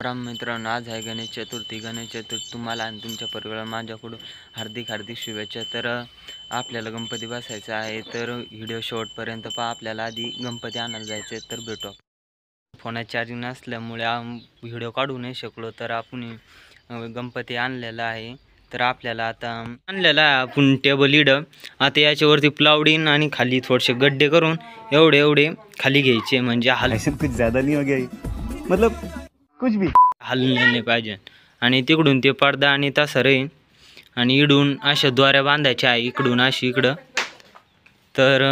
राम मित्रांनो, आज आहे गणेश चतुर्थी. तुम्हाला आणि तुमच्या परिवाराला माझ्याकडून हार्दिक हार्दिक शुभेच्छा. तर आपल्याला गणपती बसायचा आहे, तर व्हिडिओ शेवटपर्यंत पहा. आपल्याला आधी गणपती आणायला जायचे, तर भेटू. फोनात चार्जिंग नसल्यामुळे व्हिडिओ काढू नाही शकलो, तर आपण गणपती आणलेला आहे. तर आपल्याला आता आणलेला आहे आपण टेबल इड. आता याच्यावरती प्लावडीन आणि खाली थोडेसे गड्डे करून एवढे एवढे खाली घ्यायचे, म्हणजे कुछ ज़्यादा नहीं हो गया, मतलब कुछ भी हलले नाही पाहिजे. आणि तिकडून ते पडदा आणि तासरे आणि इडून अशा द्वाऱ्या बांधायच्या आहे, इकडून अशी इकडं. तर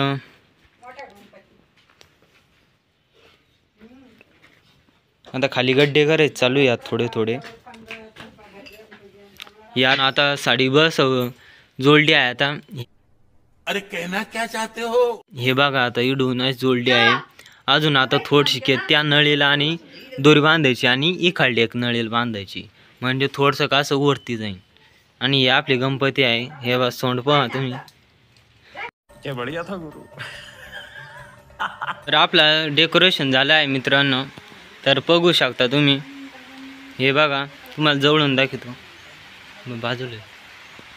आता खाली गड्डे करायचे चालू यात थोडे थोडे. या आता साडी बस जोडली आहे. आता अरे कहना क्या चाहते हो? हे बघा, आता इडून जोडली आहे. अजून आता थोडीशी त्या नळीला आणि दोरी बांधायची आणि इखाळली एक नळीला बांधायची, म्हणजे थोडंसं का असं वरती जाईल. आणि हे आपले गणपती आहे. हे बा सोंड पहा तुम्ही. क्या बढ़िया था गुरु. तर आपला डेकोरेशन झालं आहे मित्रांनो, तर बघू शकता तुम्ही. हे बघा, तुम्हाला जवळून दाखवतो बाजूला.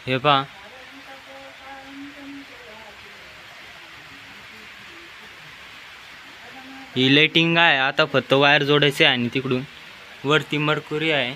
हे पहा, ही लाइटिंग आहे. आता फक्त वायर जोडायचे आहे आणि तिकडून वरती मरकुरी आहे.